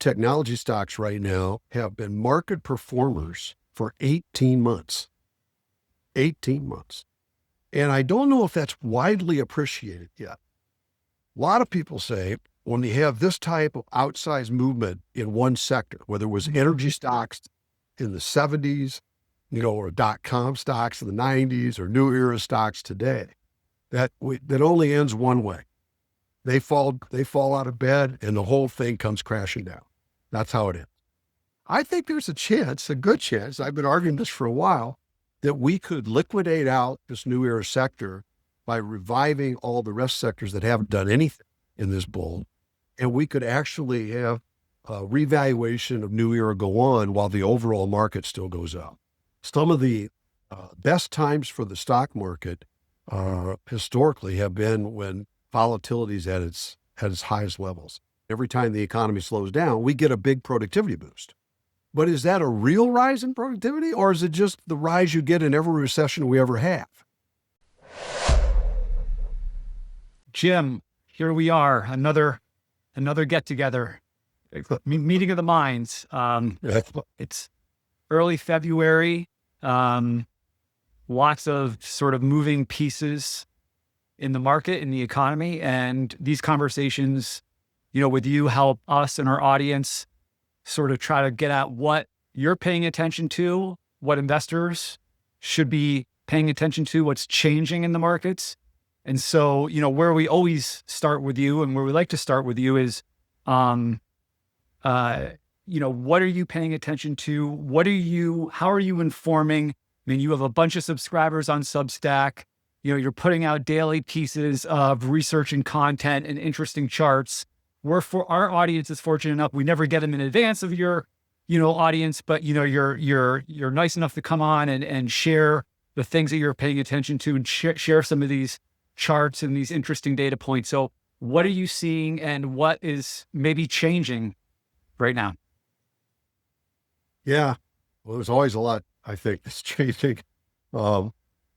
technology stocks right now have been market performers for 18 months. 18 months. And I don't know if that's widely appreciated yet. A lot of people say when you have this type of outsized movement in one sector, whether it was energy stocks in the 70s, or .com stocks in the 90s or new era stocks today, that only ends one way. They fall out of bed and the whole thing comes crashing down. That's how it is. I think there's a good chance, I've been arguing this for a while, that we could liquidate out this new era sector by reviving all the rest sectors that haven't done anything in this bull. And we could actually have a revaluation of new era go on while the overall market still goes up. Some of the best times for the stock market historically have been when volatility is at its highest levels. Every time the economy slows down, we get a big productivity boost. But is that a real rise in productivity, or is it just the rise you get in every recession we ever have? Jim, here we are, another get together, meeting of the minds. It's early February, lots of sort of moving pieces in the market, in the economy, and these conversations, with you help us and our audience sort of try to get at what you're paying attention to, what investors should be paying attention to, what's changing in the markets. And so, where we always start with you and where we like to start with you is, what are you paying attention to? How are you informing? I mean, you have a bunch of subscribers on Substack. You're putting out daily pieces of research and content and interesting charts. For our audience is fortunate enough, we never get them in advance of your, audience, but you're nice enough to come on and share the things that you're paying attention to and share some of these charts and these interesting data points. So what are you seeing and what is maybe changing right now? Yeah, well, there's always a lot, I think, that's changing, not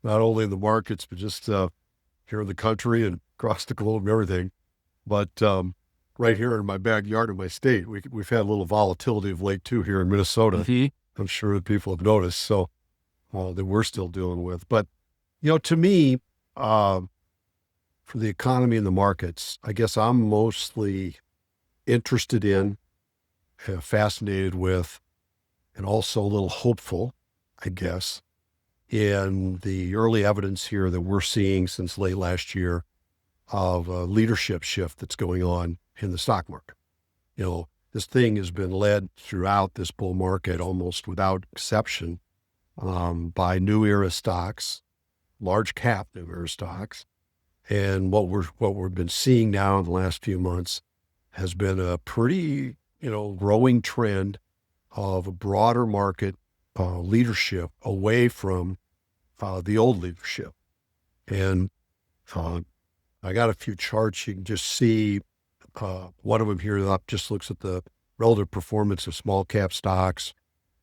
only in the markets, but just here in the country and across the globe and everything. But right here in my backyard in my state, we've had a little volatility of late too here in Minnesota. Mm-hmm. I'm sure that people have noticed, so that we're still dealing with. But, to me, for the economy and the markets, I guess I'm mostly interested in, fascinated with, and also a little hopeful, I guess, in the early evidence here that we're seeing since late last year of a leadership shift that's going on in the stock market. This thing has been led throughout this bull market almost without exception by new era stocks, large cap new era stocks. And what we've been seeing now in the last few months has been a pretty, growing trend of a broader market leadership away from the old leadership. And I got a few charts. You can just see one of them here up just looks at the relative performance of small cap stocks.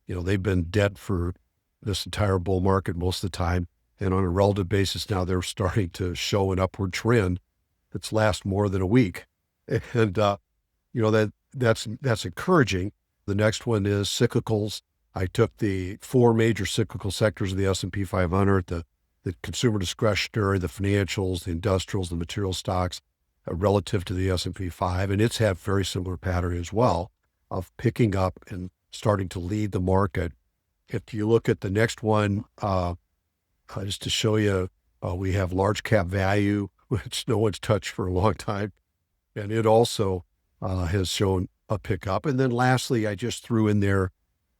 They've been dead for this entire bull market most of the time. And on a relative basis now, they're starting to show an upward trend that's last more than a week. And, that's encouraging. The next one is cyclicals. I took the four major cyclical sectors of the S&P 500, the consumer discretionary, the financials, the industrials, the material stocks, relative to the S&P 5. And it's had very similar pattern as well of picking up and starting to lead the market. If you look at the next one, just to show you, we have large cap value, which no one's touched for a long time. And it also has shown a pickup. And then lastly, I just threw in there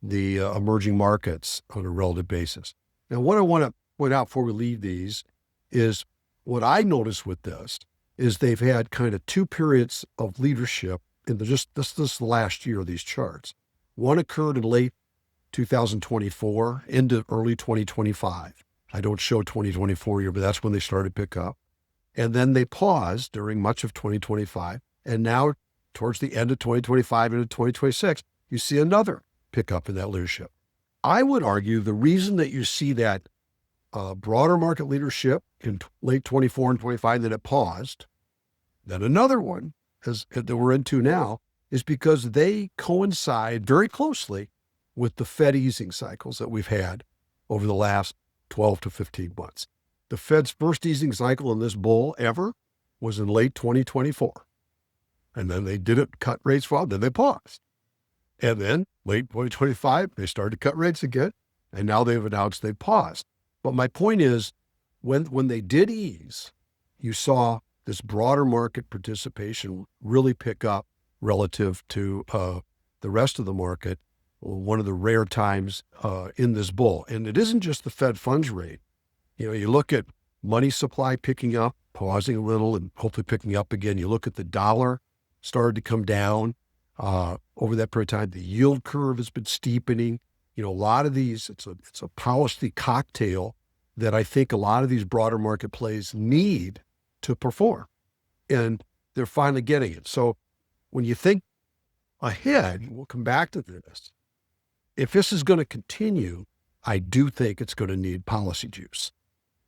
the emerging markets on a relative basis. Now, what I want to point out before we leave these is what I noticed with this is they've had kind of two periods of leadership in this last year of these charts. One occurred in late 2024 into early 2025. I don't show 2024 here, but that's when they started to pick up. And then they paused during much of 2025. And now towards the end of 2025 into 2026, you see another pickup in that leadership. I would argue the reason that you see that broader market leadership in late 24 and 25, that it paused, then another one that we're into now is because they coincide very closely with the Fed easing cycles that we've had over the last 12 to 15 months. The Fed's first easing cycle in this bull ever was in late 2024. And then they didn't cut rates for a while, then they paused. And then late 2025, they started to cut rates again. And now they've announced they've paused. But my point is, when they did ease, you saw this broader market participation really pick up relative to the rest of the market, one of the rare times in this bull. And it isn't just the Fed funds rate. You know, you look at money supply picking up, pausing a little, and hopefully picking up again. You look at the dollar started to come down over that period of time. The yield curve has been steepening. You know, a lot of these, it's a policy cocktail that I think a lot of these broader market plays need to perform. And they're finally getting it. So when you think ahead, we'll come back to this. If this is going to continue, I do think it's going to need policy juice.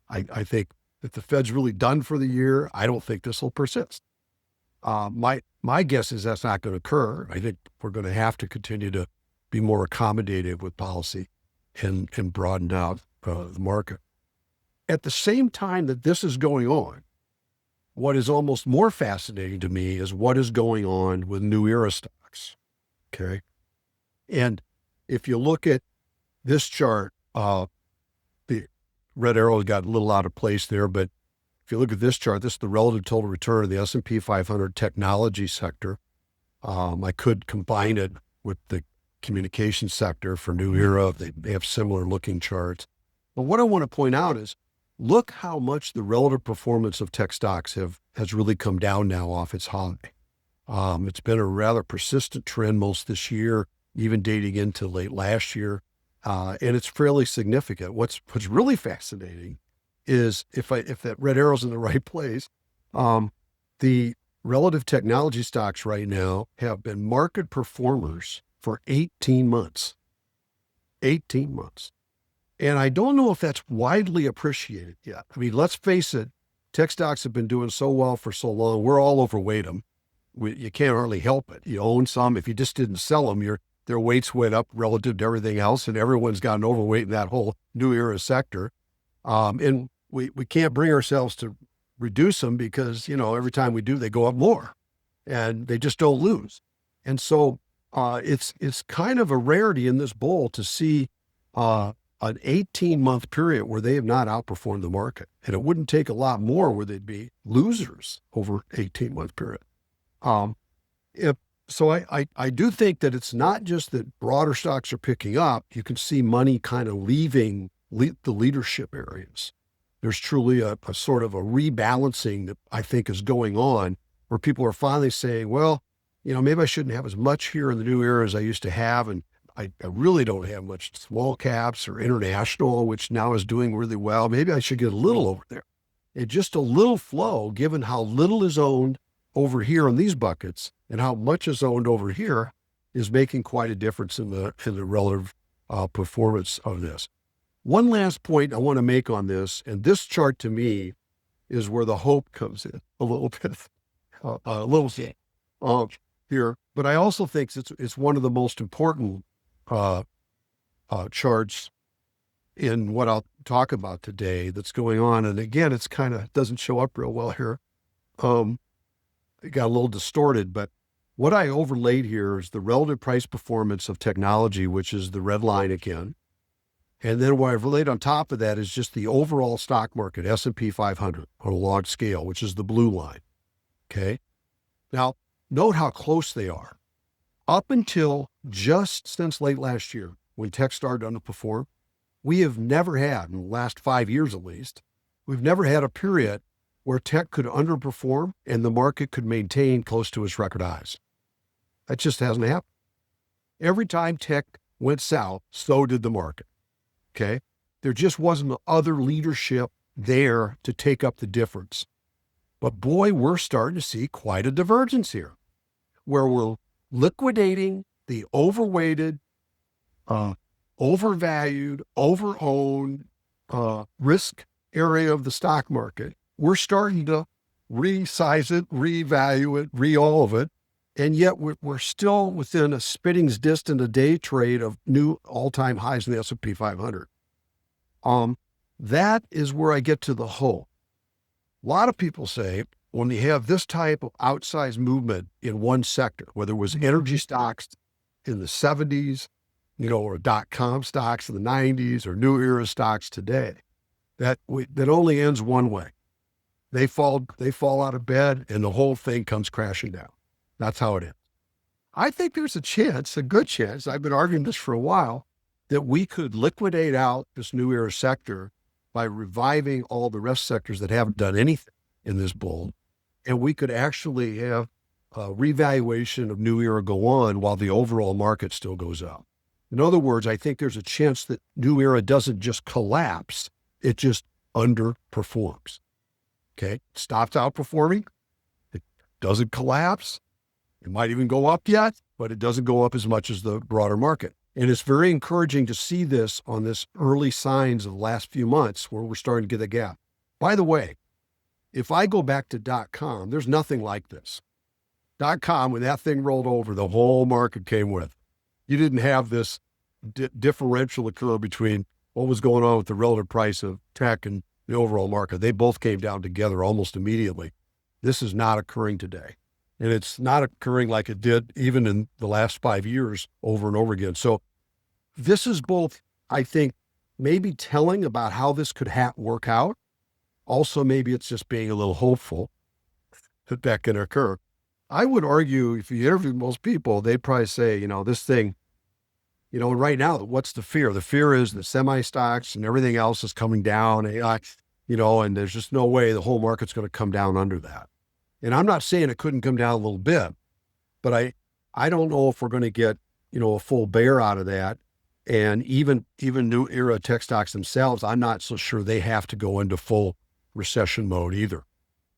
I think that the Fed's really done for the year. I don't think this will persist. My guess is that's not going to occur. I think we're going to have to continue to be more accommodative with policy and broaden out the market. At the same time that this is going on, what is almost more fascinating to me is what is going on with new era stocks. Okay. And if you look at this chart, the red arrow got a little out of place there, but if you look at this chart, this is the relative total return of the S&P 500 technology sector. I could combine it with the communication sector for New Era. They have similar looking charts. But what I want to point out is, look how much the relative performance of tech stocks has really come down now off its high. It's been a rather persistent trend most this year, even dating into late last year. And it's fairly significant. What's really fascinating is if that red arrow's in the right place, the relative technology stocks right now have been market performers for 18 months. 18 months. And I don't know if that's widely appreciated yet. I mean, let's face it, tech stocks have been doing so well for so long. We're all overweight them. You can't hardly help it. You own some. If you just didn't sell them, their weights went up relative to everything else, and everyone's gotten overweight in that whole new era sector. And we can't bring ourselves to reduce them because, every time we do, they go up more, and they just don't lose. And so it's kind of a rarity in this bull to see an 18-month period where they have not outperformed the market. And it wouldn't take a lot more where they'd be losers over 18-month period. So I do think that it's not just that broader stocks are picking up. You can see money kind of leaving the leadership areas. There's truly a sort of a rebalancing that I think is going on where people are finally saying, well, maybe I shouldn't have as much here in the new era as I used to have. And I really don't have much small caps or international, which now is doing really well. Maybe I should get a little over there. And just a little flow, given how little is owned over here in these buckets and how much is owned over here, is making quite a difference in the relative performance of this. One last point I want to make on this, and this chart to me is where the hope comes in a little bit, here. But I also think it's one of the most important charts in what I'll talk about today that's going on. And again, it's kind of doesn't show up real well here. It got a little distorted, but what I overlaid here is the relative price performance of technology, which is the red line again. And then what I've laid on top of that is just the overall stock market, S&P 500 on a large scale, which is the blue line. Okay. Now, note how close they are. Up until just since late last year, when tech started to underperform, we have never had, in the last 5 years at least, we've never had a period where tech could underperform and the market could maintain close to its record highs. That just hasn't happened. Every time tech went south, so did the market. Okay. There just wasn't other leadership there to take up the difference. But boy, we're starting to see quite a divergence here where we're liquidating the overweighted, overvalued, overowned risk area of the stock market. We're starting to resize it, revalue it, all of it, And yet we're still within a spittings distance a day trade of new all-time highs in the S&P 500. That is where I get to the hope. A lot of people say when you have this type of outsized movement in one sector, whether it was energy stocks in the 70s, or .com stocks in the 90s, or new era stocks today, that only ends one way. They fall out of bed and the whole thing comes crashing down. That's how it ends. I think there's a good chance, I've been arguing this for a while, that we could liquidate out this new era sector by reviving all the rest sectors that haven't done anything in this bull. And we could actually have a revaluation of new era go on while the overall market still goes up. In other words, I think there's a chance that new era doesn't just collapse, it just underperforms. Okay, it stops outperforming, it doesn't collapse, it might even go up yet, but it doesn't go up as much as the broader market. And it's very encouraging to see this on this early signs of the last few months where we're starting to get a gap. By the way, if I go back to .com, there's nothing like this. .com, when that thing rolled over, the whole market came with. You didn't have this differential occur between what was going on with the relative price of tech and the overall market. They both came down together almost immediately. This is not occurring today. And it's not occurring like it did even in the last 5 years over and over again. So this is both, I think, maybe telling about how this could work out. Also, maybe it's just being a little hopeful that can occur. I would argue if you interview most people, they'd probably say, this thing, right now, what's the fear? The fear is the semi stocks and everything else is coming down, AI, and there's just no way the whole market's going to come down under that. And I'm not saying it couldn't come down a little bit, but I don't know if we're going to get, a full bear out of that. And even new era tech stocks themselves, I'm not so sure they have to go into full recession mode either.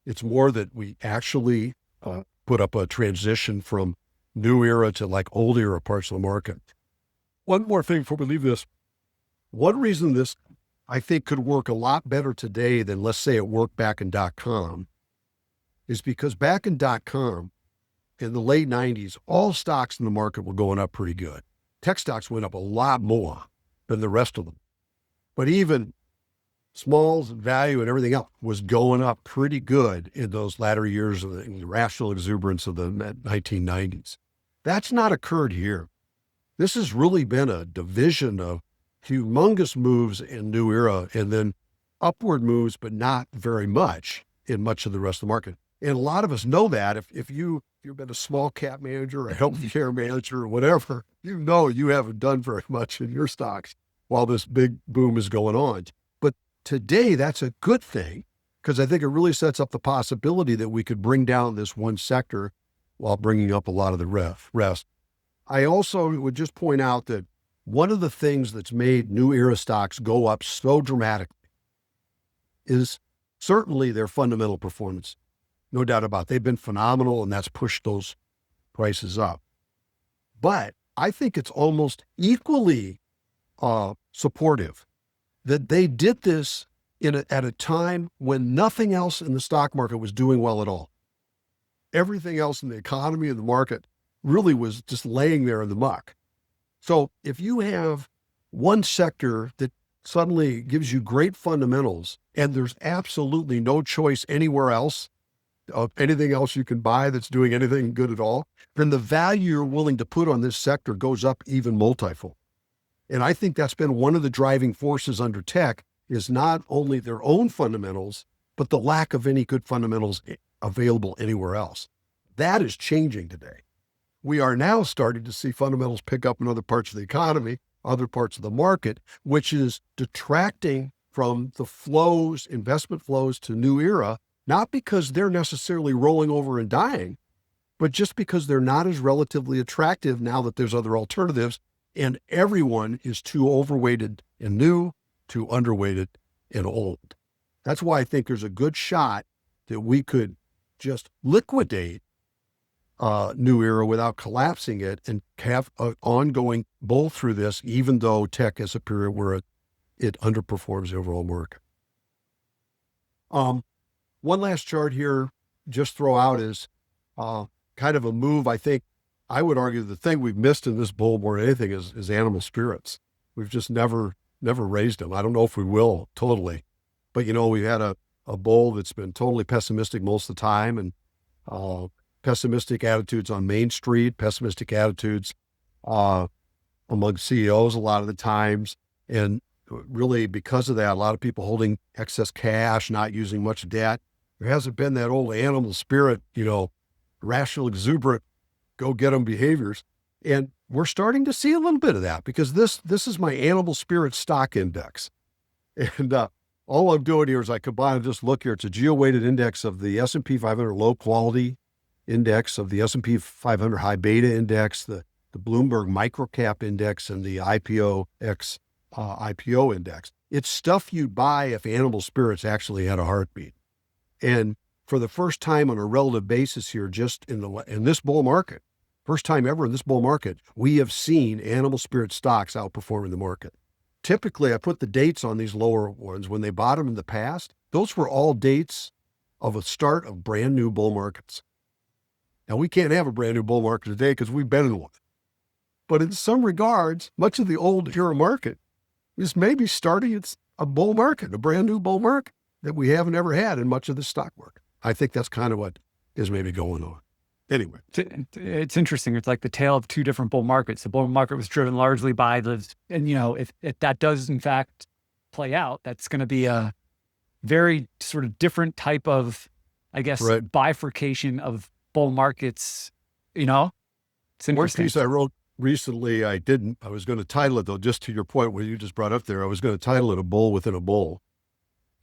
It's more that we actually put up a transition from new era to like old era parts of the market. One more thing before we leave this. One reason this, I think, could work a lot better today than, let's say, it worked back in .com is because back in .com in the late 90s, all stocks in the market were going up pretty good. Tech stocks went up a lot more than the rest of them. But even smalls and value and everything else was going up pretty good in those latter years of the irrational exuberance of the 1990s. That's not occurred here. This has really been a division of humongous moves in new era and then upward moves, but not very much in much of the rest of the market. And a lot of us know that if you've been a small cap manager, a healthcare manager, or whatever, you haven't done very much in your stocks while this big boom is going on. But today, that's a good thing because I think it really sets up the possibility that we could bring down this one sector while bringing up a lot of the rest. I also would just point out that one of the things that's made new era stocks go up so dramatically is certainly their fundamental performance. No doubt about it. They've been phenomenal, and that's pushed those prices up. But I think it's almost equally supportive that they did this at a time when nothing else in the stock market was doing well at all. Everything else in the economy and the market really was just laying there in the muck. So if you have one sector that suddenly gives you great fundamentals and there's absolutely no choice anywhere else of anything else you can buy that's doing anything good at all, then the value you're willing to put on this sector goes up even multifold. And I think that's been one of the driving forces under tech is not only their own fundamentals, but the lack of any good fundamentals available anywhere else. That is changing today. We are now starting to see fundamentals pick up in other parts of the economy, other parts of the market, which is detracting from the flows, investment flows to new era, not because they're necessarily rolling over and dying, but just because they're not as relatively attractive now that there's other alternatives and everyone is too overweighted in new, too underweighted in old. That's why I think there's a good shot that we could just liquidate new era without collapsing it and have an ongoing bull through this, even though tech is a period where it underperforms the overall market. One last chart here, just throw out is kind of a move. I think I would argue the thing we've missed in this bull more than anything is animal spirits. We've just never raised them. I don't know if we will totally, but we've had a bull that's been totally pessimistic most of the time, and pessimistic attitudes on Main Street, pessimistic attitudes among CEOs a lot of the times. And really because of that, a lot of people holding excess cash, not using much debt. There hasn't been that old animal spirit, rational, exuberant, go get them behaviors. And we're starting to see a little bit of that because this is my animal spirit stock index. And all I'm doing here is I combine and just look here. It's a geo-weighted index of the S&P 500 low quality index, of the S&P 500 high beta index, the Bloomberg microcap index, and the IPOX IPO index. It's stuff you'd buy if animal spirits actually had a heartbeat. And for the first time on a relative basis here, just in this bull market, first time ever in this bull market, we have seen animal spirit stocks outperforming the market. Typically, I put the dates on these lower ones. When they bottomed in the past, those were all dates of a start of brand new bull markets. Now, we can't have a brand new bull market today because we've been in one. But in some regards, much of the old era market is maybe starting a bull market, a brand new bull market that we haven't ever had in much of the stock market. I think that's kind of what is maybe going on. Anyway. It's interesting. It's like the tale of two different bull markets. The bull market was driven largely by if that does in fact play out, that's going to be a very sort of different type of, I guess, right, bifurcation of bull markets. It's interesting. Worst piece I wrote recently, I was going to title it though, just to your point where you just brought up there, I was going to title it A Bull Within a Bull.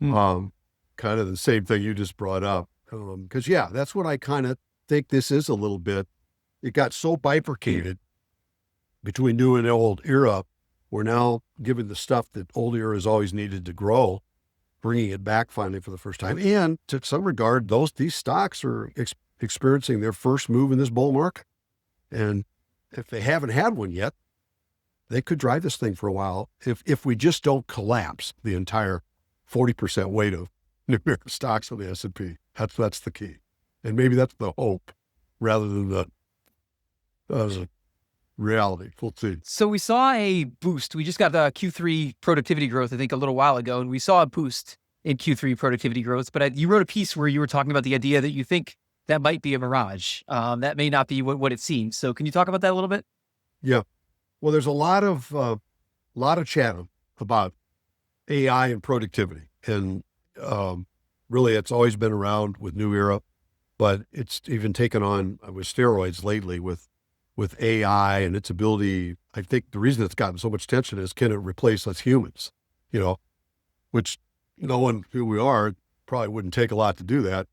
Kind of the same thing you just brought up. Cause that's what I kind of think this is a little bit. It got so bifurcated between new and old era. We're now giving the stuff that old era has always needed to grow, bringing it back finally for the first time. And to some regard, these stocks are experiencing their first move in this bull market. And if they haven't had one yet, they could drive this thing for a while if we just don't collapse the entire 40% weight of New York stocks on the S&P. That's the key. And maybe that's the hope rather than the reality. We'll see. So we saw a boost. We just got the Q3 productivity growth, I think, a little while ago, and we saw a boost in Q3 productivity growth. But you wrote a piece where you were talking about the idea that you think that might be a mirage. That may not be what it seems. So can you talk about that a little bit? Yeah. Well, there's a lot of chatter about AI and productivity. And really, it's always been around with New Era, but it's even taken on with steroids lately with AI and its ability. I think the reason it's gotten so much attention is, can it replace us humans? Which knowing who we are, probably wouldn't take a lot to do that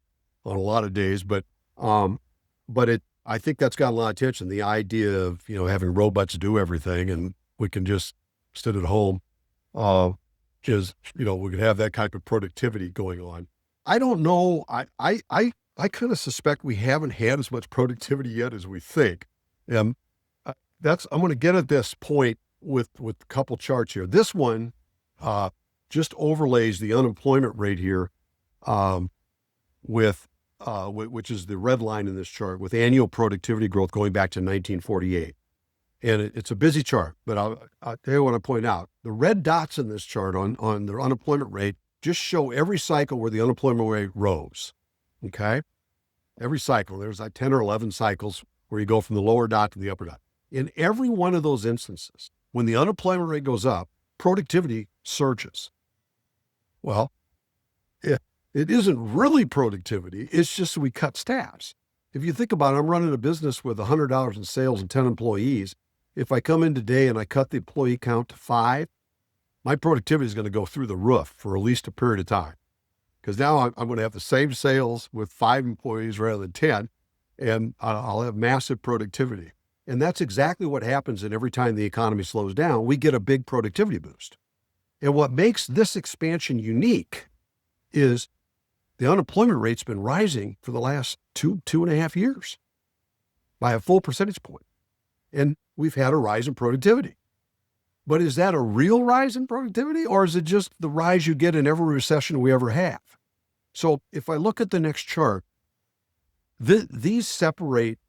on a lot of days, but I think that's got a lot of attention. The idea of, having robots do everything and we can just sit at home, is, we could have that type of productivity going on. I don't know. I kind of suspect we haven't had as much productivity yet as we think. I'm going to get at this point with a couple charts here. This one, just overlays the unemployment rate here, which is the red line in this chart, with annual productivity growth going back to 1948. And it's a busy chart, but I'll tell you what I point out. The red dots in this chart on the unemployment rate just show every cycle where the unemployment rate rose, okay? Every cycle, there's like 10 or 11 cycles where you go from the lower dot to the upper dot. In every one of those instances, when the unemployment rate goes up, productivity surges. Well, it isn't really productivity. It's just we cut staffs. If you think about it, I'm running a business with $100 in sales and 10 employees. If I come in today and I cut the employee count to 5, my productivity is going to go through the roof for at least a period of time. Because now I'm going to have the same sales with 5 employees rather than 10, and I'll have massive productivity. And that's exactly what happens. And every time the economy slows down, we get a big productivity boost. And what makes this expansion unique is the unemployment rate's been rising for the last 2.5 years by a full percentage point. And we've had a rise in productivity. But is that a real rise in productivity, or is it just the rise you get in every recession we ever have? So if I look at the next chart, these separate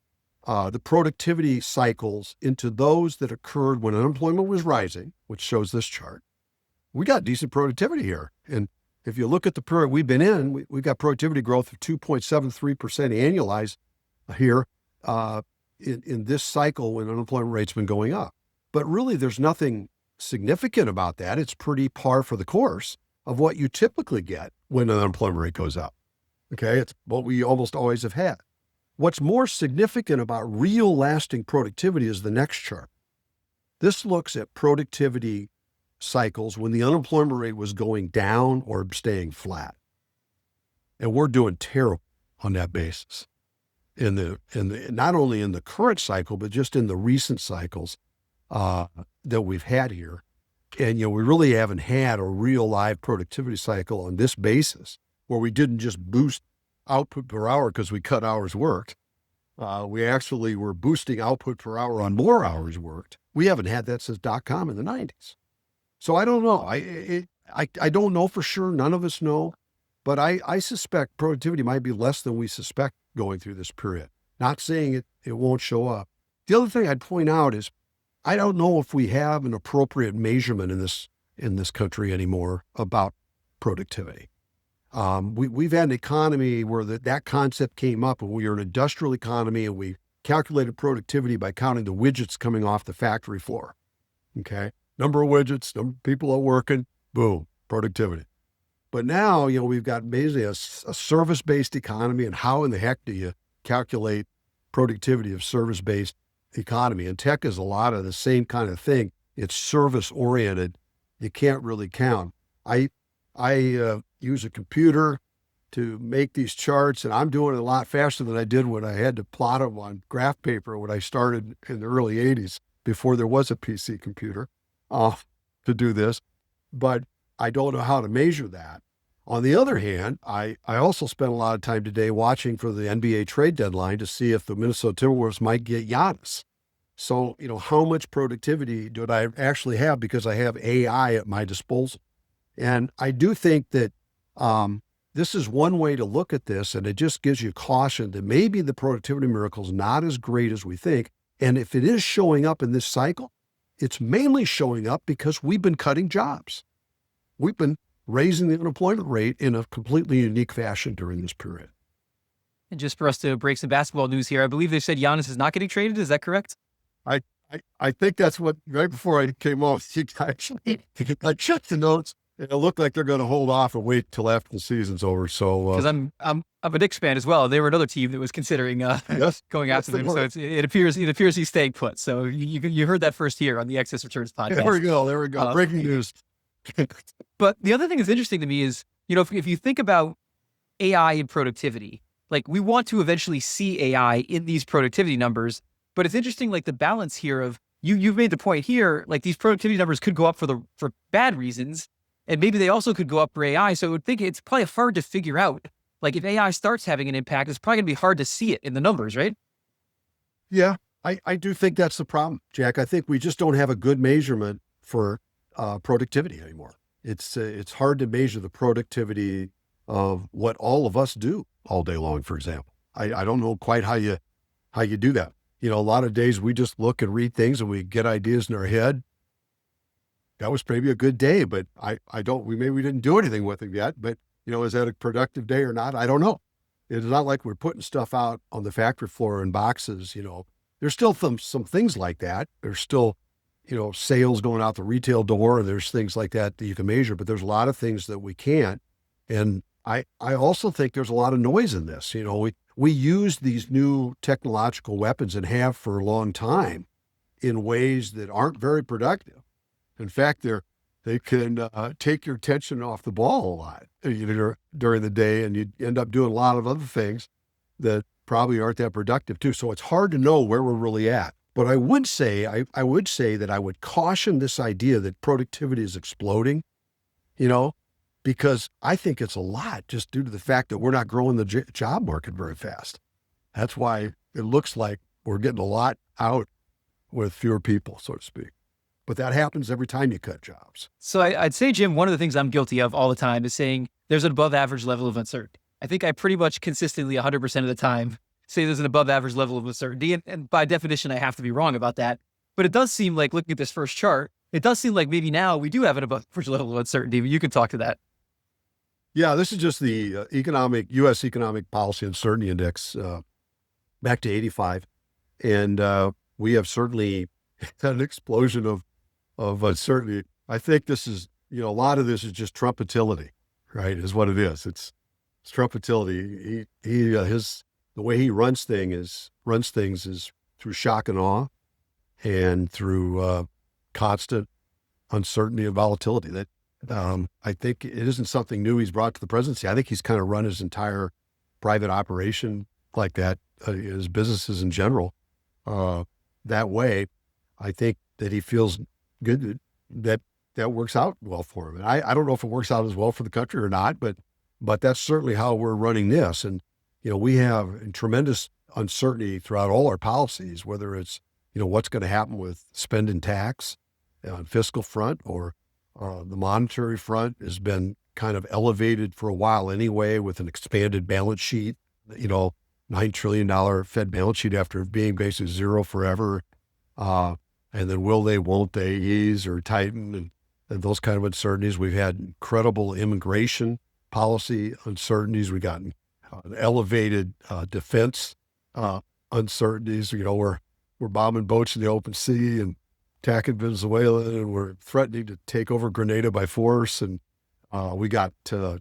the productivity cycles into those that occurred when unemployment was rising, which shows this chart, we got decent productivity here. And if you look at the period we've been in, we've got productivity growth of 2.73% annualized here in this cycle when unemployment rate's been going up. But really, there's nothing significant about that. It's pretty par for the course of what you typically get when an unemployment rate goes up. Okay, it's what we almost always have had. What's more significant about real lasting productivity is the next chart. This looks at productivity cycles when the unemployment rate was going down or staying flat. And we're doing terrible on that basis. In the not only in the current cycle, but just in the recent cycles that we've had here. And, we really haven't had a real live productivity cycle on this basis where we didn't just boost output per hour because we cut hours worked. We actually were boosting output per hour on more hours worked. We haven't had that since .com in the 90s. So I don't know. I don't know for sure. None of us know. But I suspect productivity might be less than we suspect going through this period. Not saying it won't show up. The other thing I'd point out is I don't know if we have an appropriate measurement in this country anymore about productivity. We've had an economy where that concept came up, and we were an industrial economy, and we calculated productivity by counting the widgets coming off the factory floor. Okay, number of widgets, number of people are working, boom, productivity. But now, we've got basically a service-based economy, and how in the heck do you calculate productivity of service-based economy? And tech is a lot of the same kind of thing. It's service-oriented. You can't really count. I use a computer to make these charts, and I'm doing it a lot faster than I did when I had to plot them on graph paper when I started in the early 80s, before there was a PC computer to do this. But I don't know how to measure that. On the other hand, I also spent a lot of time today watching for the NBA trade deadline to see if the Minnesota Timberwolves might get Giannis. So, how much productivity do I actually have because I have AI at my disposal? And I do think that this is one way to look at this, and it just gives you caution that maybe the productivity miracle is not as great as we think. And if it is showing up in this cycle, it's mainly showing up because we've been cutting jobs. We've been raising the unemployment rate in a completely unique fashion during this period. And just for us to break some basketball news here, I believe they said Giannis is not getting traded. Is that correct? I think that's what, right before I came off, I checked the notes, and it looked like they're going to hold off and wait till after the season's over. So, because I'm a Knicks fan as well. They were another team that was considering going after them. So it appears he's staying put. So you heard that first here on the Excess Returns podcast. There we go. Breaking news. But the other thing that's interesting to me is, if you think about AI and productivity, like we want to eventually see AI in these productivity numbers, but it's interesting, like the balance here of you've made the point here, like these productivity numbers could go up for bad reasons, and maybe they also could go up for AI. So I would think it's probably hard to figure out, like if AI starts having an impact, it's probably gonna be hard to see it in the numbers, right? Yeah, I do think that's the problem, Jack. I think we just don't have a good measurement for productivity anymore. It's hard to measure the productivity of what all of us do all day long, for example. I don't know quite how you do that. A lot of days we just look and read things and we get ideas in our head. That was maybe a good day, but we didn't do anything with it yet. But, is that a productive day or not? I don't know. It's not like we're putting stuff out on the factory floor in boxes. There's still some things like that. There's still, sales going out the retail door. There's things like that you can measure, but there's a lot of things that we can't. And I also think there's a lot of noise in this. We use these new technological weapons and have for a long time in ways that aren't very productive. In fact, they can take your attention off the ball a lot during the day, and you end up doing a lot of other things that probably aren't that productive too. So it's hard to know where we're really at. But I would say that I would caution this idea that productivity is exploding, because I think it's a lot just due to the fact that we're not growing the job market very fast. That's why it looks like we're getting a lot out with fewer people, so to speak. But that happens every time you cut jobs. So I'd say, Jim, one of the things I'm guilty of all the time is saying there's an above average level of uncertainty. I think I pretty much consistently 100% of the time say there's an above average level of uncertainty. And by definition, I have to be wrong about that. But it does seem like, looking at this first chart, it does seem like maybe now we do have an above average level of uncertainty, but you can talk to that. Yeah, this is just the U.S. Economic Policy Uncertainty Index back to 85. And we have certainly had an explosion of uncertainty. I think this is, a lot of this is just Trump-utility, right, is what it is. It's Trump-utility. The way he runs things is through shock and awe and through constant uncertainty and volatility. That I think it isn't something new he's brought to the presidency. I think he's kind of run his entire private operation like that, his businesses in general, that way. I think that he feels good that works out well for him. And I don't know if it works out as well for the country or not, but that's certainly how we're running this. And, we have tremendous uncertainty throughout all our policies, whether it's, what's going to happen with spend and tax on fiscal front, or the monetary front has been kind of elevated for a while anyway, with an expanded balance sheet, $9 trillion Fed balance sheet after being basically zero forever. And then will they, won't they ease or tighten, and those kind of uncertainties. We've had incredible immigration policy uncertainties. We've gotten elevated defense uncertainties. We're bombing boats in the open sea and attacking Venezuela, and we're threatening to take over Grenada by force. And we got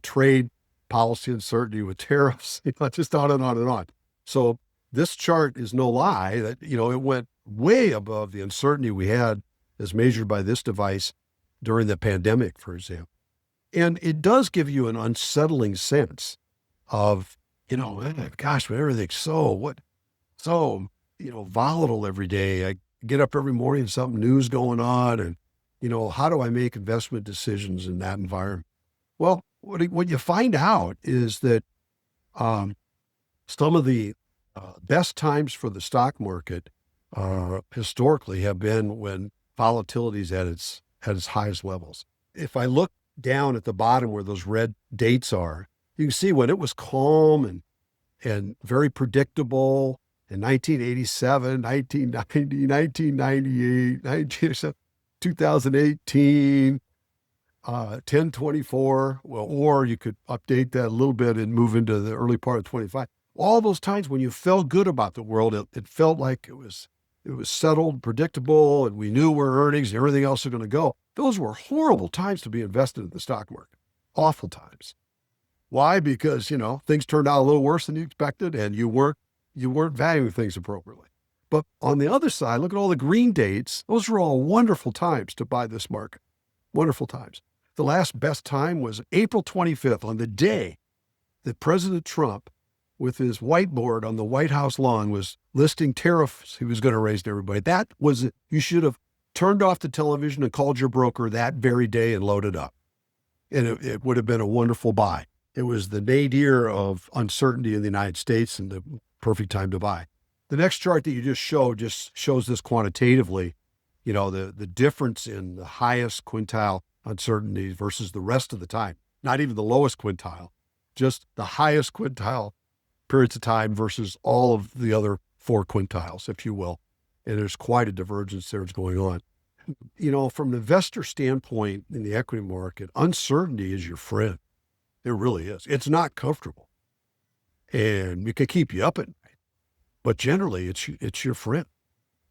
trade policy uncertainty with tariffs, just on and on and on. So this chart is no lie that, it went way above the uncertainty we had as measured by this device during the pandemic, for example. And it does give you an unsettling sense of, gosh, everything's so volatile every day. I get up every morning, something new's going on, and, how do I make investment decisions in that environment? Well, what you find out is that some of the best times for the stock market historically have been when volatility is at its highest levels. If I look down at the bottom where those red dates are, you can see when it was calm and very predictable in 1987, 1990, 1998, 2018, 1024. Well, or you could update that a little bit and move into the early part of 25. All those times when you felt good about the world, it felt like it was settled, predictable, and we knew where earnings and everything else was going to go. Those were horrible times to be invested in the stock market. Awful times. Why? Because, things turned out a little worse than you expected, and you weren't valuing things appropriately. But on the other side, look at all the green dates. Those were all wonderful times to buy this market. Wonderful times. The last best time was April 25th, on the day that President Trump, with his whiteboard on the White House lawn, was listing tariffs he was going to raise to everybody. That was it. You should have turned off the television and called your broker that very day and loaded up. And it would have been a wonderful buy. It was the nadir of uncertainty in the United States and the perfect time to buy. The next chart that you just shows this quantitatively, the difference in the highest quintile uncertainty versus the rest of the time. Not even the lowest quintile, just the highest quintile periods of time versus all of the other four quintiles, if you will. And there's quite a divergence there that's going on. From an investor standpoint in the equity market, uncertainty is your friend. It really is. It's not comfortable. And it can keep you up at night. But generally, it's your friend.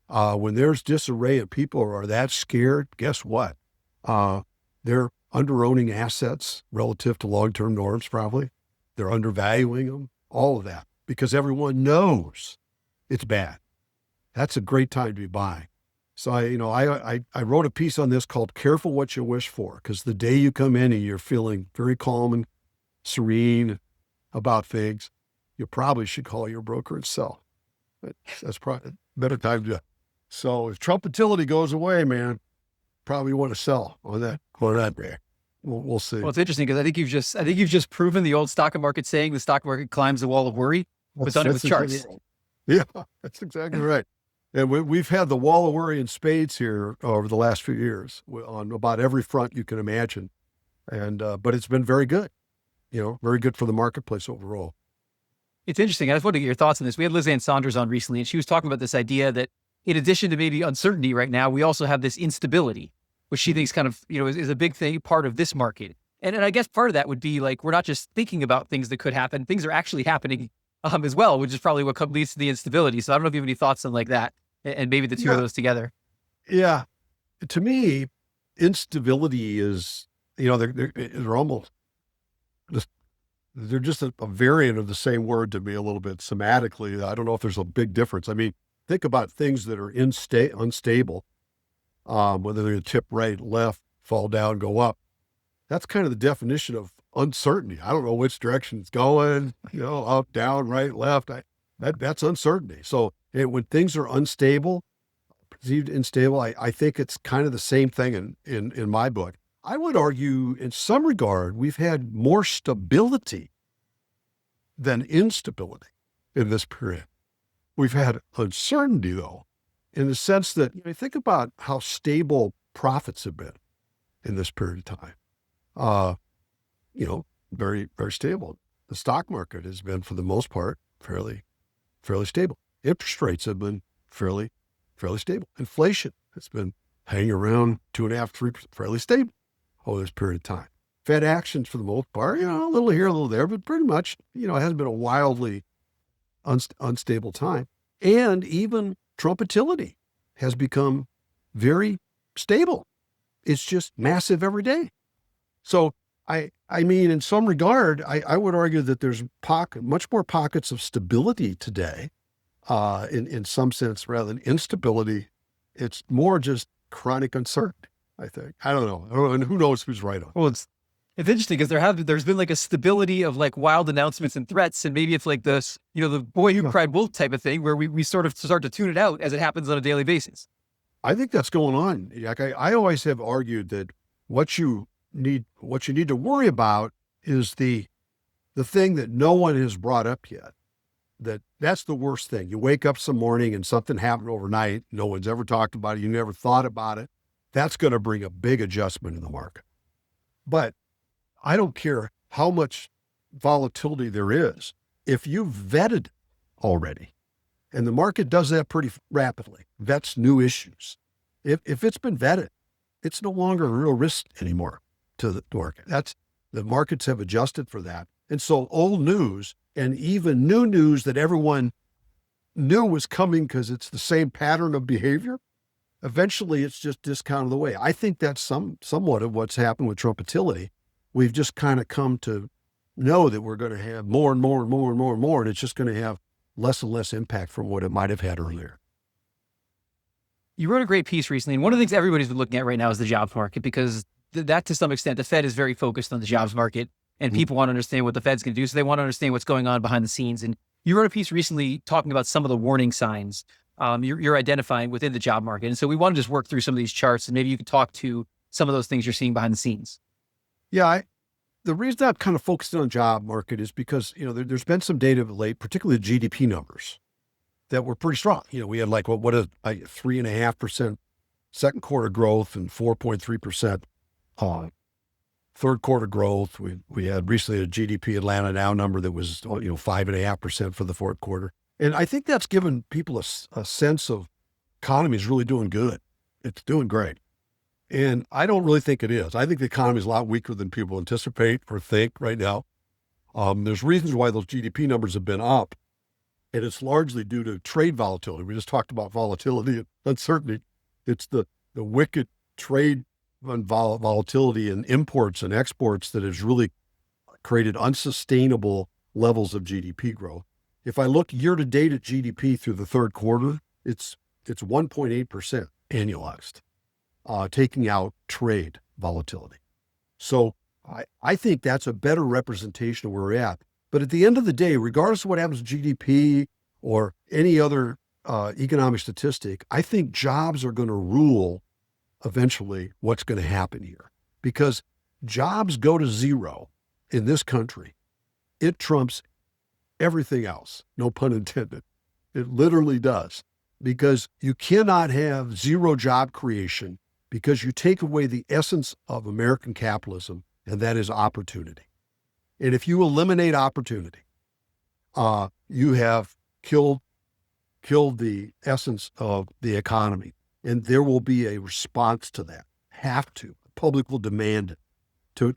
When there's disarray and people are that scared, guess what? They're under-owning assets relative to long-term norms, probably. They're undervaluing them, all of that, because everyone knows it's bad. That's a great time to be buying. So I wrote a piece on this called "Careful What You Wish For," because the day you come in and you're feeling very calm and serene about things, you probably should call your broker and sell. That's probably a better time to do it. So if Trump utility goes away, man, probably want to sell on that day. We'll see. Well, it's interesting because I think you've just proven the old stock market saying the stock market climbs the wall of worry. Was done it with charts. Exactly right. Yeah, that's exactly right. And we've had the wall of worry in spades here over the last few years on about every front you can imagine. And, but it's been very good, very good for the marketplace overall. It's interesting. I just wanted to get your thoughts on this. We had Liz Ann Saunders on recently, and she was talking about this idea that in addition to maybe uncertainty right now, we also have this instability, which she thinks kind of, is a big thing, part of this market. And I guess part of that would be like, we're not just thinking about things that could happen. Things are actually happening as well, which is probably what leads to the instability. So I don't know if you have any thoughts on like that and maybe the two of those together. Yeah. To me, instability is, they're almost just, they're just a variant of the same word to me a little bit semantically. I don't know if there's a big difference. I mean, think about things that are unstable, whether they're tip right, left, fall down, go up. That's kind of the definition of uncertainty. I don't know which direction it's going, up, down, right, left. That's uncertainty. So when things are unstable, perceived unstable, I think it's kind of the same thing in my book. I would argue in some regard, we've had more stability than instability in this period. We've had uncertainty though, in the sense that think about how stable profits have been in this period of time. Very, very stable. The stock market has been, for the most part, fairly stable. Interest rates have been fairly stable. Inflation has been hanging around 2.5%, 3%, fairly stable over this period of time. Fed actions, for the most part, a little here, a little there, but pretty much, it hasn't been a wildly unstable time. And even Trumpitility has become very stable. It's just massive every day. So I mean, in some regard, I would argue that there's much more pockets of stability today, in some sense, rather than instability. It's more just chronic uncertainty, I think. I don't know. And who knows who's right on. Well, it's interesting because there's been like a stability of like wild announcements and threats. And maybe it's like this, the boy who cried wolf type of thing where we sort of start to tune it out as it happens on a daily basis. I think that's going on. Like I always have argued that what you need to worry about is the thing that no one has brought up yet. That's the worst thing. You wake up some morning and something happened overnight. No one's ever talked about it. You never thought about it. That's going to bring a big adjustment in the market. But I don't care how much volatility there is. If you've vetted it already, and the market does that pretty rapidly, vets new issues. If it's been vetted, it's no longer a real risk anymore to the market. The markets have adjusted for that. And so old news and even new news that everyone knew was coming because it's the same pattern of behavior, eventually it's just discounted away. I think that's somewhat of what's happened with Trumpitility. We've just kind of come to know that we're going to have more and more and more and more and more, and it's just going to have less and less impact from what it might have had earlier. You wrote a great piece recently, and one of the things everybody's been looking at right now is the jobs market, because that to some extent, the Fed is very focused on the jobs market, and people want to understand what the Fed's going to do. So they want to understand what's going on behind the scenes. And you wrote a piece recently talking about some of the warning signs you're identifying within the job market. And so we want to just work through some of these charts, and maybe you could talk to some of those things you're seeing behind the scenes. Yeah, the reason I'm kind of focused on job market is because, there's been some data of late, particularly the GDP numbers, that were pretty strong. We had like 3.5% second quarter growth and 4.3% third quarter growth. We had recently a GDP Atlanta Now number that was 5.5% for the fourth quarter. And I think that's given people a sense of economy is really doing good. It's doing great. And I don't really think it is. I think the economy is a lot weaker than people anticipate or think right now. There's reasons why those GDP numbers have been up, and it's largely due to trade volatility. We just talked about volatility and uncertainty. It's the wicked trade volatility in imports and exports that has really created unsustainable levels of GDP growth. If I look year to date at GDP through the third quarter, it's 1.8% annualized, taking out trade volatility. So I think that's a better representation of where we're at. But at the end of the day, regardless of what happens to GDP or any other economic statistic, I think jobs are going to rule eventually what's going to happen here. Because jobs go to zero in this country, it trumps everything else, no pun intended. It literally does. Because you cannot have zero job creation because you take away the essence of American capitalism, and that is opportunity. And if you eliminate opportunity, you have killed the essence of the economy. And there will be a response to that. Have to. The public will demand it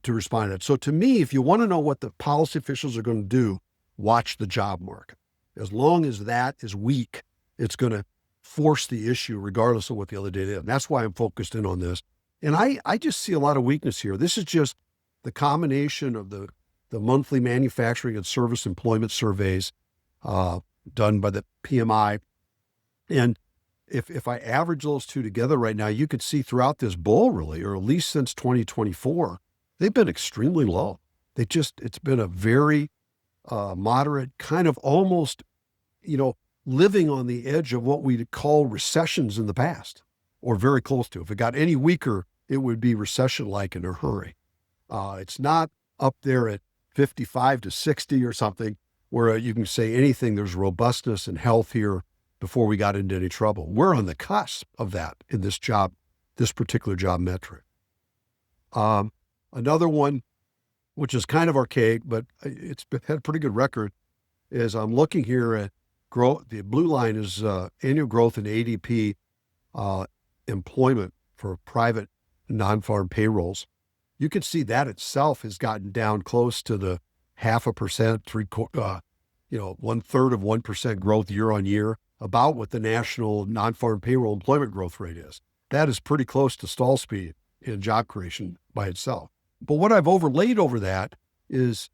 to respond to that. So to me, if you want to know what the policy officials are going to do, watch the job market. As long as that is weak, it's going to force the issue regardless of what the other data is. And that's why I'm focused in on this. And I just see a lot of weakness here. This is just the combination of the monthly manufacturing and service employment surveys done by the PMI. And if I average those two together right now, you could see throughout this bull really, or at least since 2024, they've been extremely low. It's been a very moderate kind of almost, living on the edge of what we'd call recessions in the past, or very close to. If it got any weaker, it would be recession-like in a hurry. It's not up there at 55 to 60 or something where you can say anything, there's robustness and health here before we got into any trouble. We're on the cusp of that in this particular job metric. Another one, which is kind of archaic, but it's had a pretty good record, is I'm looking here at growth. The blue line is annual growth in ADP employment for private non-farm payrolls. You can see that itself has gotten down close to the 0.5%, 1/3 of 1% growth year on year, about what the national non-farm payroll employment growth rate is. That is pretty close to stall speed in job creation by itself. But what I've overlaid over that is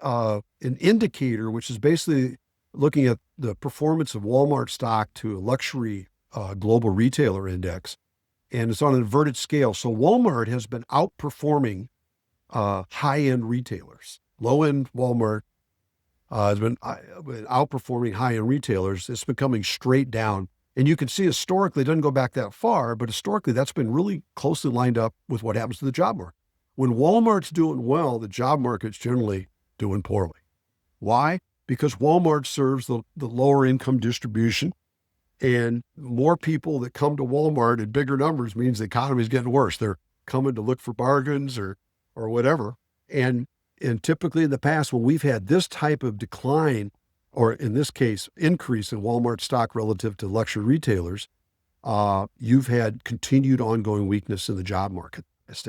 an indicator, which is basically looking at the performance of Walmart stock to a luxury global retailer index, and it's on an inverted scale. So Walmart has been outperforming high-end retailers. Low-end Walmart has been outperforming high-end retailers. It's been coming straight down. And you can see historically, it doesn't go back that far, but historically that's been really closely lined up with what happens to the job market. When Walmart's doing well, the job market's generally doing poorly. Why? Because Walmart serves the lower income distribution, and more people that come to Walmart in bigger numbers means the economy is getting worse. They're coming to look for bargains or whatever. And typically in the past, when we've had this type of decline, or in this case, increase in Walmart stock relative to luxury retailers, you've had continued ongoing weakness in the job market.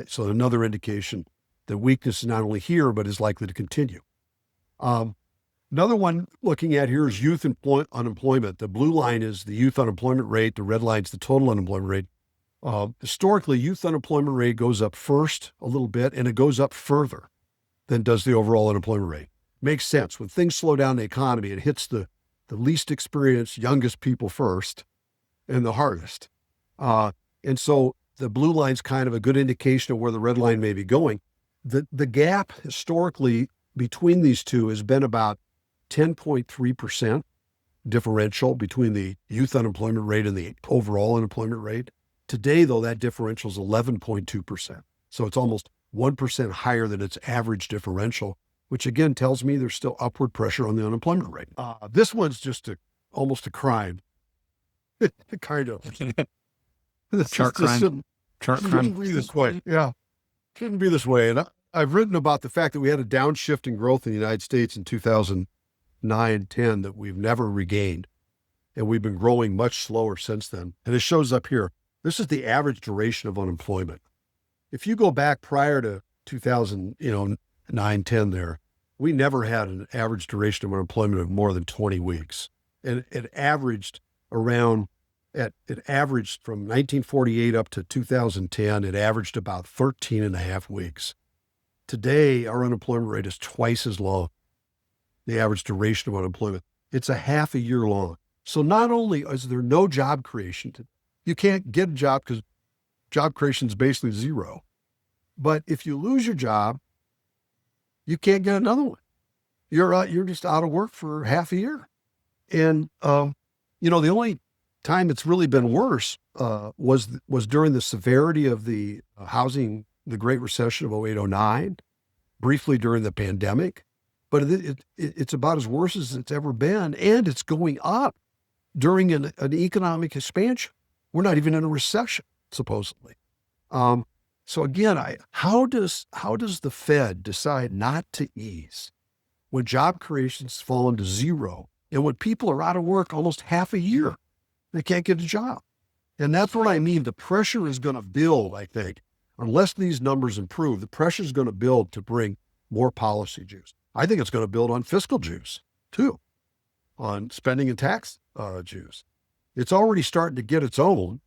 So another indication that weakness is not only here, but is likely to continue. Another one looking at here is youth unemployment. The blue line is the youth unemployment rate. The red line is the total unemployment rate. Historically, youth unemployment rate goes up first a little bit, and it goes up further than does the overall unemployment rate. Makes sense. When things slow down the economy, it hits the least experienced, youngest people first and the hardest. And so the blue line's kind of a good indication of where the red line may be going. The gap historically between these two has been about 10.3% differential between the youth unemployment rate and the overall unemployment rate. Today, though, that differential is 11.2%. So it's almost 1% higher than its average differential, which again tells me there's still upward pressure on the unemployment rate. This one's just almost a crime. Kind of. Chart crime. Shouldn't be this way. Yeah, shouldn't be this way. And I've written about the fact that we had a downshift in growth in the United States in 2009-10 that we've never regained. And we've been growing much slower since then. And it shows up here. This is the average duration of unemployment. If you go back prior to 2009-10 there, we never had an average duration of unemployment of more than 20 weeks. And it averaged from 1948 up to 2010, it averaged about 13 and a half weeks. Today, our unemployment rate is twice as long, the average duration of unemployment. It's a half a year long. So not only is there no job creation, you can't get a job because job creation is basically zero. But if you lose your job, you can't get another one. You're just out of work for half a year. And, the only time it's really been worse was during the severity of the the Great Recession of 08-09, briefly during the pandemic. But it's about as worse as it's ever been, and it's going up during an economic expansion. We're not even in a recession, supposedly. So again, how does the Fed decide not to ease? when job creation's fallen to zero and when people are out of work almost half a year, they can't get a job. And that's what I mean. The pressure is going to build, I think, unless these numbers improve, the pressure is going to build to bring more policy juice. I think it's going to build on fiscal juice too, on spending and tax juice. It's already starting to get its own,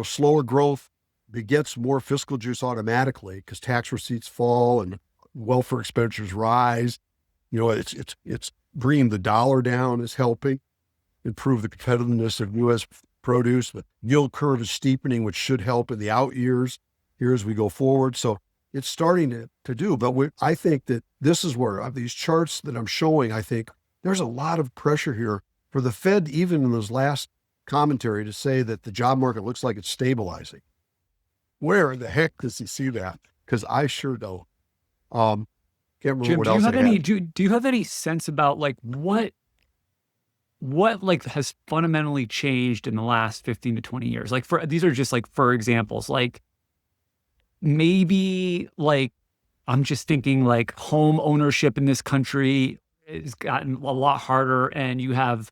slower growth begets more fiscal juice automatically because tax receipts fall and welfare expenditures rise. It's bringing the dollar down is helping improve the competitiveness of U.S. produce. The yield curve is steepening, which should help in the out years here as we go forward. So it's starting to do, but I think that this is where these charts that I'm showing, I think there's a lot of pressure here for the Fed, even in those last commentary, to say that the job market looks like it's stabilizing. Where in the heck does he see that? Because I sure don't. Can't remember Jim, what do else you have I any? had. Do you have any sense about like what like has fundamentally changed in the last 15 to 20 years? Like these are just like for examples, like maybe like I'm just thinking like home ownership in this country has gotten a lot harder, and you have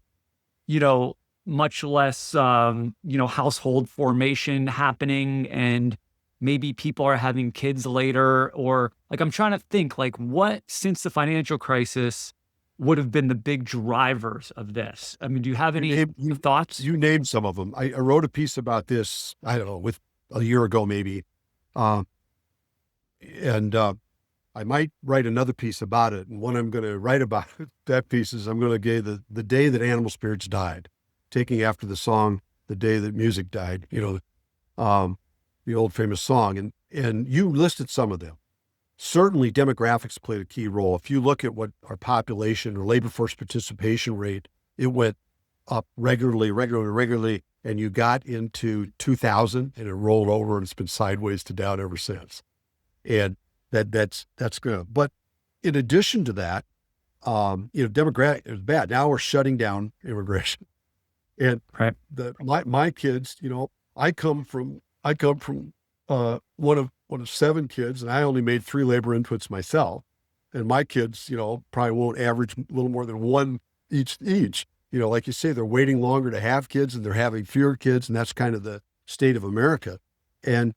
much less household formation happening, and maybe people are having kids later, or like I'm trying to think like what since the financial crisis would have been the big drivers of this. I mean, do you have any thoughts? You named some of them. I wrote a piece about this, I don't know, with a year ago maybe. And I might write another piece about it. And what I'm going to write about that piece is I'm going to give the day that animal spirits died, taking after the song, The Day That Music Died, the old famous song. And you listed some of them. Certainly demographics played a key role. If you look at what our population or labor force participation rate, it went up regularly. And you got into 2000 and it rolled over and it's been sideways to down ever since. And that's good. But in addition to that, demographic is bad. Now we're shutting down immigration. And Right. my kids, I come from one of 7 kids, and I only made 3 labor inputs myself. And my kids, probably won't average a little more than 1 each. Like you say, they're waiting longer to have kids and they're having fewer kids. And that's kind of the state of America. And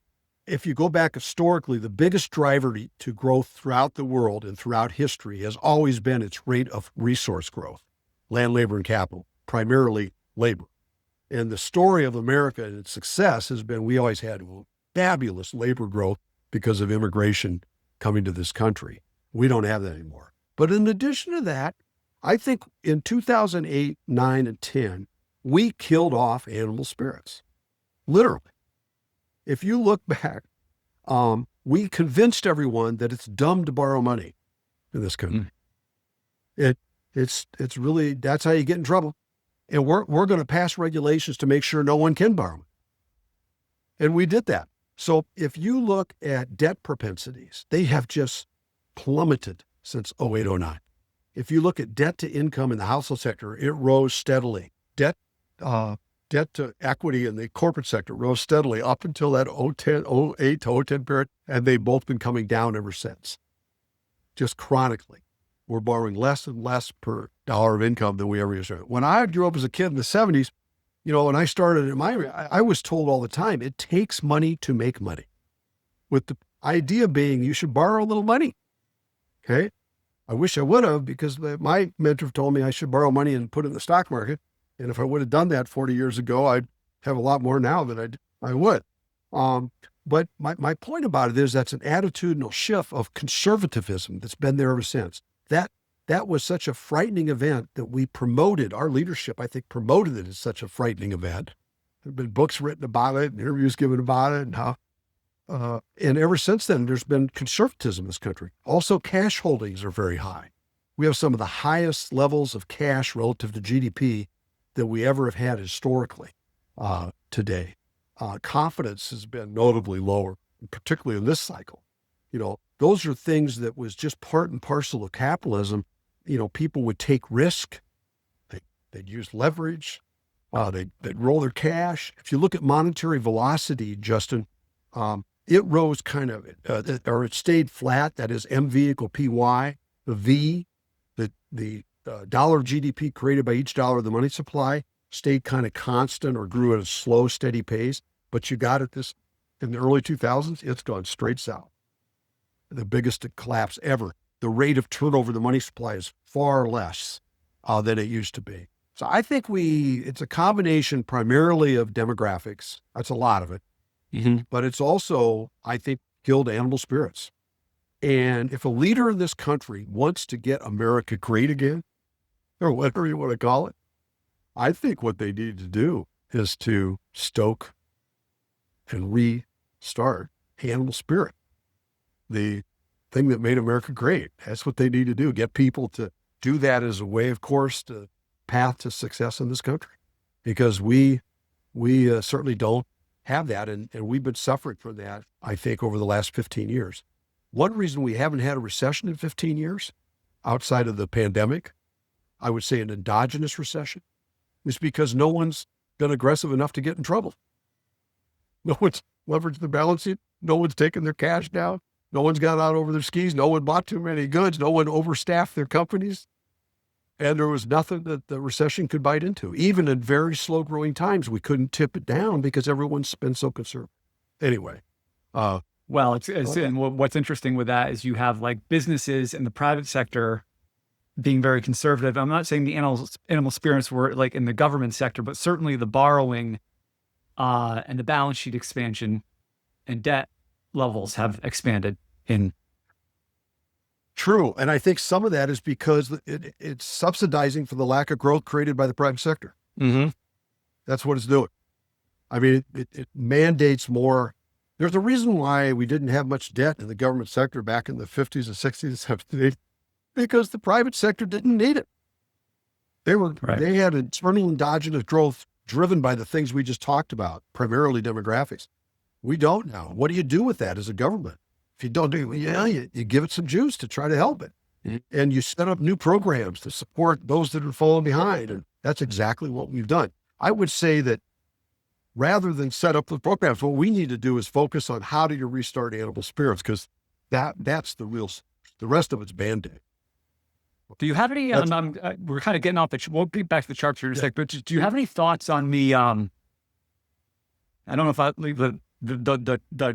if you go back historically, the biggest driver to growth throughout the world and throughout history has always been its rate of resource growth, land, labor, and capital, primarily labor. And the story of America and its success has been we always had fabulous labor growth because of immigration coming to this country. We don't have that anymore. But in addition to that, I think in 2008, 9, and 10, we killed off animal spirits, literally. If you look back, we convinced everyone that it's dumb to borrow money in this country. It's really, that's how you get in trouble. And we're going to pass regulations to make sure no one can borrow. And we did that. So if you look at debt propensities, they have just plummeted since 08, 09. If you look at debt to income in the household sector, it rose steadily. Debt to equity in the corporate sector rose steadily up until that 08 to 010 period, and they've both been coming down ever since, just chronically. We're borrowing less and less per dollar of income than we ever used to. When I grew up as a kid in the 70s, when I started I was told all the time, it takes money to make money, with the idea being you should borrow a little money. Okay. I wish I would have, because my mentor told me I should borrow money and put it in the stock market. And if I would have done that 40 years ago, I'd have a lot more now than I would. But my point about it is that's an attitudinal shift of conservatism that's been there ever since. That was such a frightening event that we promoted. Our leadership, I think, promoted it as such a frightening event. There have been books written about it, and interviews given about it, and how. And ever since then, there's been conservatism in this country. Also, cash holdings are very high. We have some of the highest levels of cash relative to GDP that we ever have had historically today. Confidence has been notably lower, particularly in this cycle. Those are things that was just part and parcel of capitalism. People would take risk. They'd use leverage. They'd roll their cash. If you look at monetary velocity, Justin, it rose kind of, or it stayed flat. That is MV equal PY. The V The dollar of GDP created by each dollar of the money supply stayed kind of constant or grew at a slow, steady pace. But you got this in the early 2000s, it's gone straight south. The biggest collapse ever. The rate of turnover of the money supply is far less than it used to be. So I think it's a combination primarily of demographics. That's a lot of it. Mm-hmm. But it's also, I think, killed animal spirits. And if a leader in this country wants to get America great again, or whatever you want to call it, I think what they need to do is to stoke and restart animal spirit, the thing that made America great. That's what they need to do. Get people to do that as a way, of course, to path to success in this country, because we certainly don't have that. And we've been suffering from that, I think, over the last 15 years. One reason we haven't had a recession in 15 years, outside of the pandemic, I would say an endogenous recession, is because no one's been aggressive enough to get in trouble. No one's leveraged the balance sheet. No one's taken their cash down. No one's got out over their skis. No one bought too many goods. No one overstaffed their companies. And there was nothing that the recession could bite into. Even in very slow growing times, we couldn't tip it down because everyone's been so conservative. Anyway. Well, and what's interesting with that is you have like businesses in the private sector being very conservative. I'm not saying the animal spirits were like in the government sector, but certainly the borrowing and the balance sheet expansion and debt levels have expanded in. True. And I think some of that is because it's subsidizing for the lack of growth created by the private sector. Mm-hmm. That's what it's doing. I mean, it mandates more. There's a reason why we didn't have much debt in the government sector back in the 50s and 60s and 70s, because the private sector didn't need it. They had internal endogenous growth driven by the things we just talked about, primarily demographics. We don't now. What do you do with that as a government? If you don't do it, you give it some juice to try to help it. Mm-hmm. And you set up new programs to support those that are falling behind. And that's exactly what we've done. I would say that rather than set up the programs, what we need to do is focus on how do you restart animal spirits, because that's the rest of it's Band-Aid. Do you have any, we're kind of getting off we'll get back to the charts here in a sec, but do you have any thoughts on the, I don't know if I leave the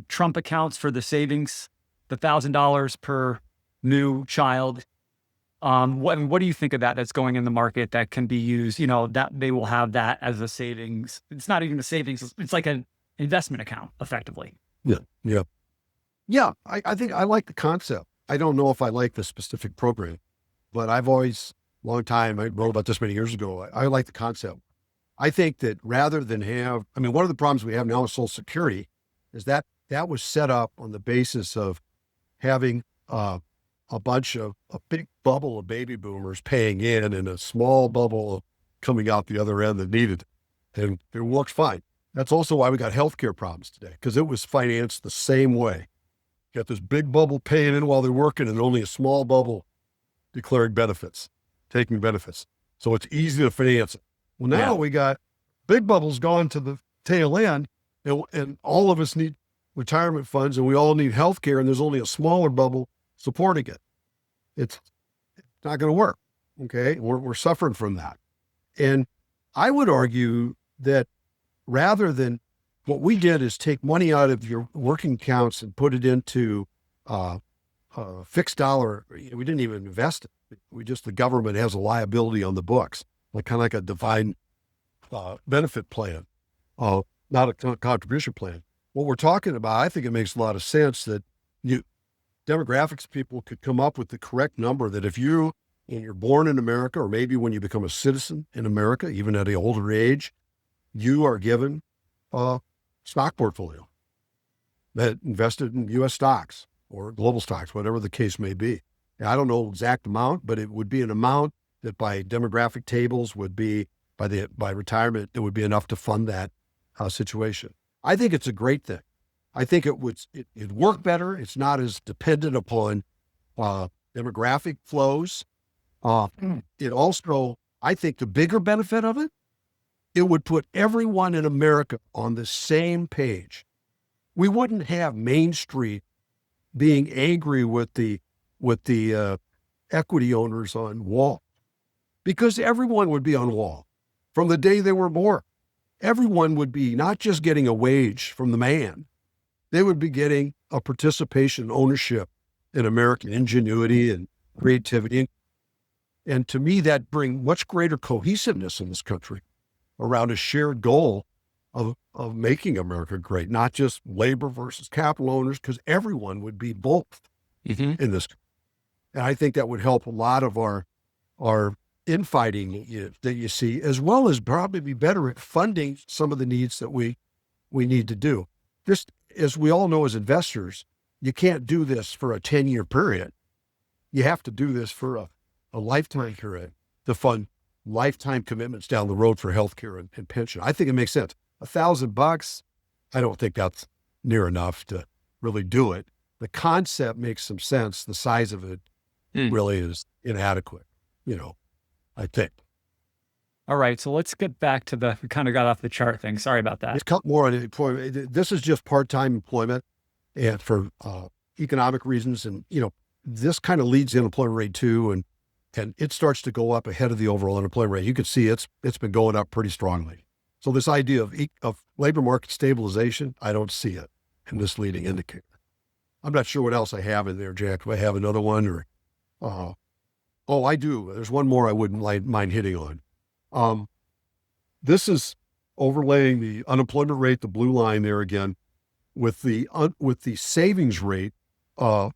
Trump accounts for the savings, the $1,000 per new child? What do you think of that that's going in the market that can be used, that they will have that as a savings? It's not even a savings. It's like an investment account effectively. Yeah. I think I like the concept. I don't know if I like the specific program, but I've always, long time, I wrote about this many years ago. I like the concept. I think that rather than one of the problems we have now with Social Security is that was set up on the basis of having a big bubble of baby boomers paying in and a small bubble coming out the other end that needed it. And it worked fine. That's also why we got healthcare problems today, because it was financed the same way. You got this big bubble paying in while they're working and only a small bubble declaring benefits, taking benefits. So it's easy to finance it. Well, now we got big bubbles gone to the tail end, and all of us need retirement funds and we all need healthcare, and there's only a smaller bubble supporting it. It's not going to work. Okay. We're suffering from that. And I would argue that rather than what we did is take money out of your working accounts and put it into fixed dollar. We didn't even invest it. The government has a liability on the books, kind of like a defined benefit plan, not a contribution plan. What we're talking about, I think it makes a lot of sense that demographics people could come up with the correct number that if when you're born in America, or maybe when you become a citizen in America, even at an older age, you are given a stock portfolio that invested in U.S. stocks or global stocks, whatever the case may be. And I don't know exact amount, but it would be an amount that by demographic tables would be by retirement, it would be enough to fund that situation. I think it's a great thing. I think it'd work better. It's not as dependent upon demographic flows. It also, I think the bigger benefit of it would put everyone in America on the same page. We wouldn't have Main Street being angry with the equity owners on wall, because everyone would be on wall from the day they were born. Everyone would be not just getting a wage from the man, they would be getting a participation, ownership in American ingenuity and creativity. And to me, that brings much greater cohesiveness in this country around a shared goal of making America great, not just labor versus capital owners, because everyone would be both in this. And I think that would help a lot of our infighting that you see, as well as probably be better at funding some of the needs that we need to do. Just as we all know as investors, you can't do this for a 10-year period. You have to do this for a lifetime period to fund lifetime commitments down the road for healthcare and pension. I think it makes sense. $1,000, I don't think that's near enough to really do it. The concept makes some sense. The size of it really is inadequate, I think. All right. So let's get back to we kind of got off the chart thing. Sorry about that. Let's cut more on employment. This is just part-time employment and for economic reasons. And, this kind of leads the unemployment rate too. And it starts to go up ahead of the overall unemployment rate. You can see it's been going up pretty strongly. So this idea of labor market stabilization, I don't see it in this leading indicator. I'm not sure what else I have in there, Jack. Do I have another one or, oh, I do. There's one more I wouldn't mind hitting on. This is overlaying the unemployment rate, the blue line there again, with the savings rate in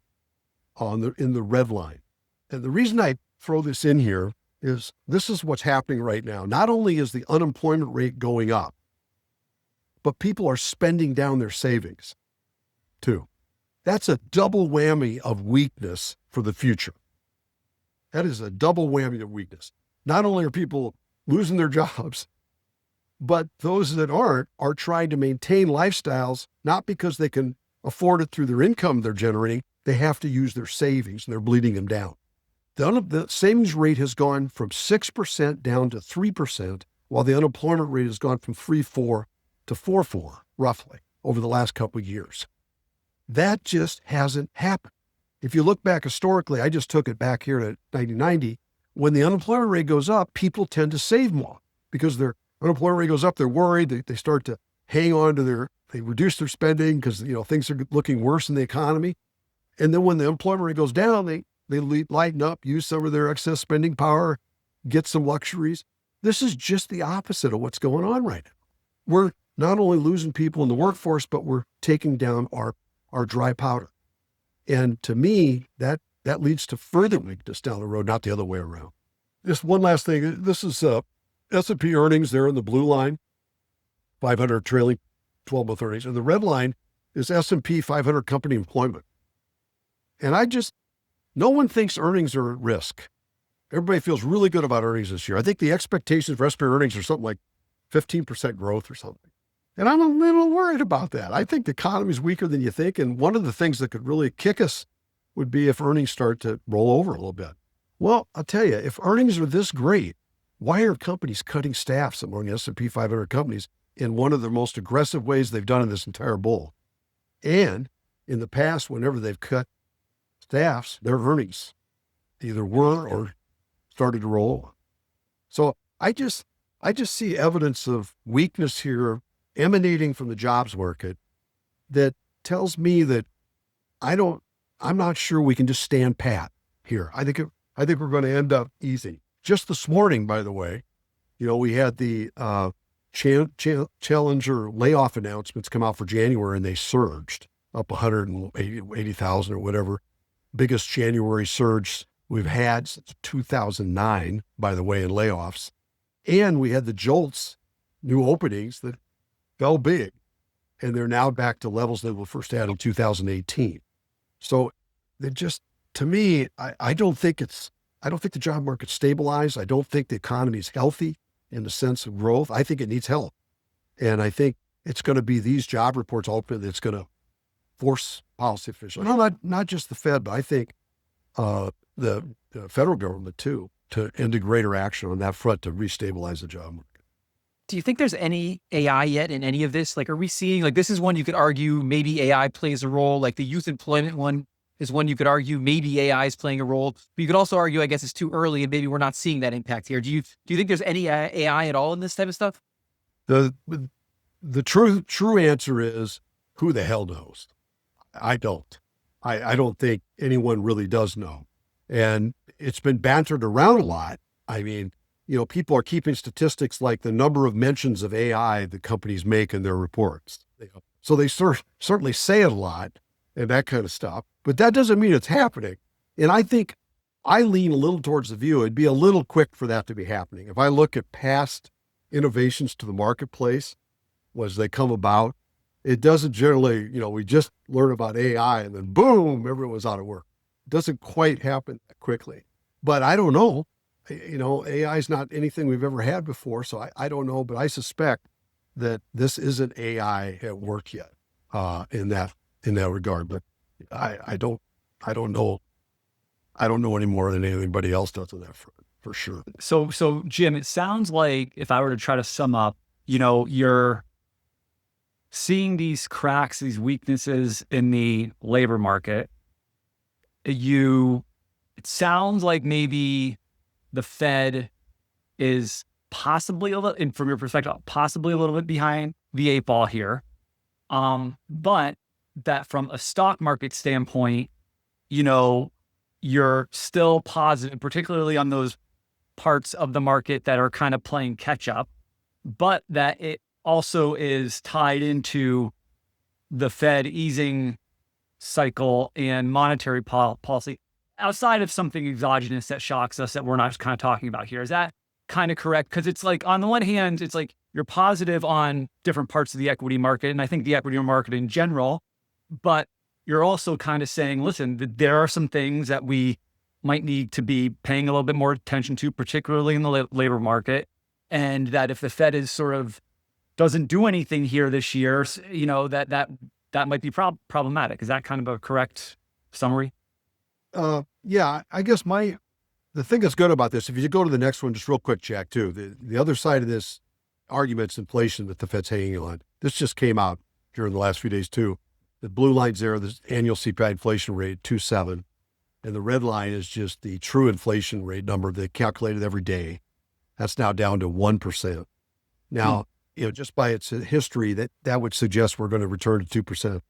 the red line. And the reason I throw this in here is this is what's happening right now. Not only is the unemployment rate going up, but people are spending down their savings too. That's a double whammy of weakness for the future. That is a double whammy of weakness. Not only are people losing their jobs, but those that aren't are trying to maintain lifestyles, not because they can afford it through their income they're generating. They have to use their savings and they're bleeding them down. The savings rate has gone from 6% down to 3%, while the unemployment rate has gone from 3.4 to 4.4, roughly, over the last couple of years. That just hasn't happened. If you look back historically, I just took it back here to 1990, when the unemployment rate goes up, people tend to save more because their unemployment rate goes up, they're worried, they start to hang on to they reduce their spending because, things are looking worse in the economy. And then when the unemployment rate goes down, they lighten up, use some of their excess spending power, get some luxuries. This is just the opposite of what's going on right now. We're not only losing people in the workforce, but we're taking down our dry powder. And to me, that leads to further weakness down the road, not the other way around. Just one last thing. This is S&P earnings there in the blue line, 500 trailing 12-month earnings. And the red line is S&P 500 company employment. And no one thinks earnings are at risk. Everybody feels really good about earnings this year. I think the expectations for S&P earnings are something like 15% growth or something. And I'm a little worried about that. I think the economy is weaker than you think. And one of the things that could really kick us would be if earnings start to roll over a little bit. Well, I'll tell you, if earnings are this great, why are companies cutting staffs among S&P 500 companies in one of the most aggressive ways they've done in this entire bull? And in the past, whenever they've cut staffs, their earnings either were or started to roll. So I just see evidence of weakness here emanating from the jobs market that tells me that I'm not sure we can just stand pat here. I think we're going to end up easy. Just this morning, by the way, we had the Challenger layoff announcements come out for January, and they surged up 180,000 or whatever. Biggest January surge we've had since 2009, by the way, in layoffs. And we had the JOLTS new openings that fell big, and they're now back to levels that were first had in 2018. So they just, to me, I don't think the job market's stabilized. I don't think the economy is healthy in the sense of growth. I think it needs help. And I think it's going to be these job reports ultimately that's going to force policy officials, not just the Fed, but I think the federal government too, into greater action on that front to restabilize the job market. Do you think there's any AI yet in any of this? Like, are we seeing, this is one you could argue maybe AI plays a role, like the youth employment one is one you could argue maybe AI is playing a role. But you could also argue, I guess, it's too early and maybe we're not seeing that impact here. Do you think there's any AI at all in this type of stuff? The true answer is, who the hell knows? I don't. I don't think anyone really does know. And it's been bantered around a lot. I mean, people are keeping statistics like the number of mentions of AI that companies make in their reports. So they certainly say it a lot and that kind of stuff, but that doesn't mean it's happening. And I think I lean a little towards the view, it'd be a little quick for that to be happening. If I look at past innovations to the marketplace, as they come about, it doesn't generally, we just learn about AI and then boom, everyone's out of work. It doesn't quite happen that quickly. But I don't know. AI is not anything we've ever had before, so I don't know, but I suspect that this isn't AI at work yet in that regard. But I don't know. I don't know any more than anybody else does on that for sure. So Jim, it sounds like, if I were to try to sum up, you're seeing these cracks, these weaknesses in the labor market. It sounds like maybe the Fed is possibly a little, and from your perspective, possibly a little bit behind the eight ball here. But that from a stock market standpoint, you're still positive, particularly on those parts of the market that are kind of playing catch up, but that it also is tied into the Fed easing cycle and monetary policy outside of something exogenous that shocks us that we're not kind of talking about here. Is that kind of correct? Because it's like, on the one hand, it's like you're positive on different parts of the equity market, and I think the equity market in general, but you're also kind of saying, listen, there are some things that we might need to be paying a little bit more attention to, particularly in the labor market. And that if the Fed is sort of doesn't do anything here this year, that might be problematic. Is that kind of a correct summary? Yeah, I guess the thing that's good about this, if you go to the next one, just real quick, Jack, too, the other side of this argument's inflation that the Fed's hanging on. This just came out during the last few days too. The blue line's there, the annual CPI inflation rate, 2.7. And the red line is just the true inflation rate number they calculated every day. That's now down to 1%. Now, just by its history, that would suggest we're going to return to 2%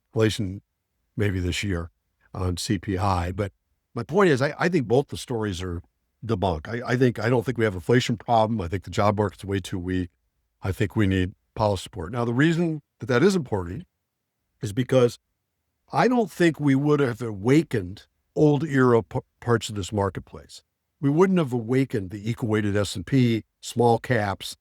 inflation maybe this year on CPI. But my point is, I think both the stories are debunked. I don't think we have an inflation problem. I think the job market's way too weak. I think we need policy support. Now, the reason that is important is because I don't think we would have awakened old era parts of this marketplace. We wouldn't have awakened the equal weighted S&P, small caps,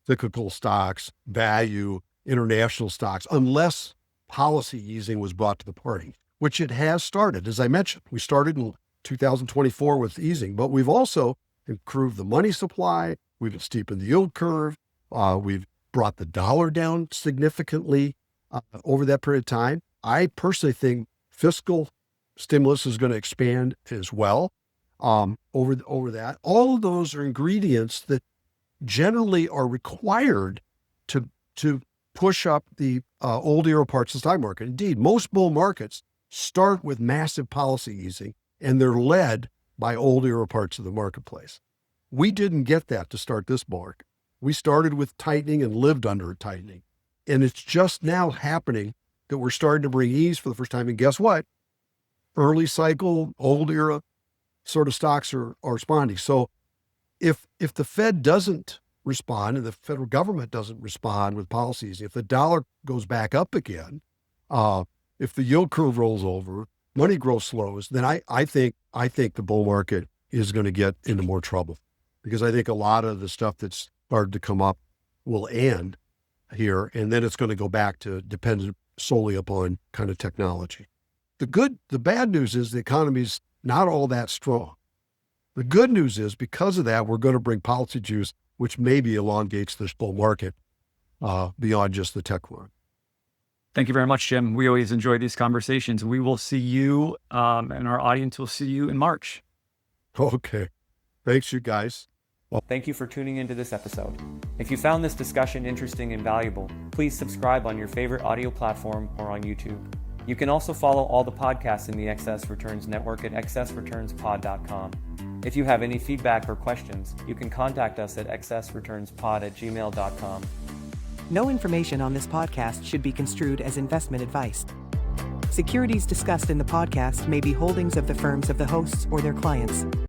cyclical stocks, value, international stocks, unless policy easing was brought to the party, which it has started. As I mentioned, we started in 2024 with easing, but we've also improved the money supply. We've steepened the yield curve. We've brought the dollar down significantly over that period of time. I personally think fiscal stimulus is going to expand as well over that. All of those are ingredients that generally are required to push up the old era parts of the stock market. Indeed, most bull markets start with massive policy easing, and they're led by old era parts of the marketplace. We didn't get that to start this market. We started with tightening and lived under a tightening. And it's just now happening that we're starting to bring ease for the first time. And guess what? Early cycle, old era sort of stocks are responding. So if the Fed doesn't respond and the federal government doesn't respond with policies, if the dollar goes back up again, if the yield curve rolls over, money growth slows, then I think the bull market is going to get into more trouble, because I think a lot of the stuff that's started to come up will end here, and then it's going to go back to dependent solely upon kind of technology. The bad news is the economy's not all that strong. The good news is, because of that, we're going to bring policy juice, which maybe elongates this bull market beyond just the tech run. Thank you very much, Jim. We always enjoy these conversations. We will see you, and our audience will see you in March. Okay. Thanks, you guys. Thank you for tuning into this episode. If you found this discussion interesting and valuable, please subscribe on your favorite audio platform or on YouTube. You can also follow all the podcasts in the Excess Returns Network at excessreturnspod.com. If you have any feedback or questions, you can contact us at excessreturnspod@gmail.com. No information on this podcast should be construed as investment advice. Securities discussed in the podcast may be holdings of the firms of the hosts or their clients.